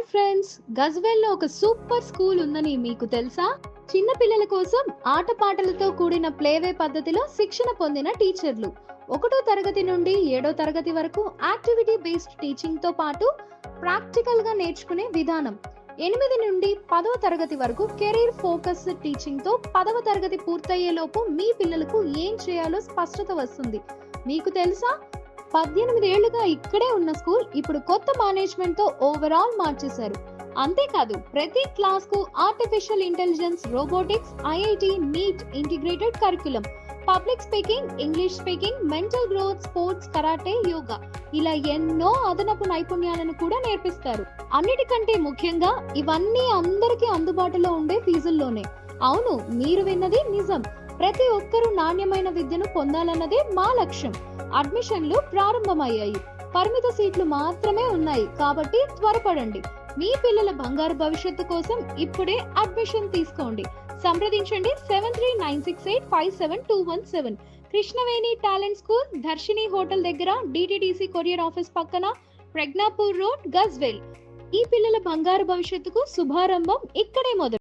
Hi friends, గజ్వెల్లో ఒక super school ఉందని మీకు తెలుసా? చిన్న పిల్లల కోసం ఆటపాటలతో కూడిన ప్లేవే పద్ధతిలో శిక్షణ పొందిన టీచర్లు, 1వ తరగతి నుండి 7వ తరగతి వరకు యాక్టివిటీ బేస్డ్ టీచింగ్ తో పాటు ప్రాక్టికల్ గా నేర్చుకునే విధానం, 8 నుండి 10వ తరగతి వరకు కెరీర్ ఫోకస్ టీచింగ్ తో 10వ తరగతి పూర్తయ్యేలోపు మీ పిల్లలకు ఏం చేయాలో స్పష్టత వస్తుంది. మీకు తెలుసా? 18 ఏళ్లుగా ఇక్కడే ఉన్న స్కూల్ ఇప్పుడు కొత్త మేనేజ్మెంట్ తో ఓవరాల్ మార్చేశారు. అంతేకాదు, ప్రతి క్లాస్ కు artificial intelligence, robotics, IIT, NEET integrated curriculum, public speaking, English speaking, mental growth, sports, karate, yoga ఇలా ఎన్నో అదనపు నైపుణ్యాలను కూడా నేర్పిస్తారు. అన్నిటికంటే ముఖ్యంగా ఇవన్నీ అందరికీ అందుబాటులో ఉండే ఫీజుల్లోనే. అవును, మీరు విన్నది నిజం. ప్రతి ఒక్కరూ నాణ్యమైన విద్యను పొందాలన్నదే మా లక్ష్యం. అడ్మిషన్లు ప్రారంభమయ్యాయి. పరిమిత సీట్లు మాత్రమే ఉన్నాయి, కాబట్టి త్వరపడండి. మీ పిల్లల బంగారు భవిష్యత్తు కోసం ఇప్పుడే అడ్మిషన్ తీసుకోండి. సంప్రదించండి 7396857217. కృష్ణవేణి టాలెంట్ స్కూల్, దర్శిని హోటల్ దగ్గర, డిటిడిసి కొరియర్ ఆఫీస్ పక్కన, ప్రజ్ఞాపూర్ రోడ్, గజ్వెల్. ఈ పిల్లల బంగారు భవిష్యత్తుకు శుభారంభం ఇక్కడే మొదలు.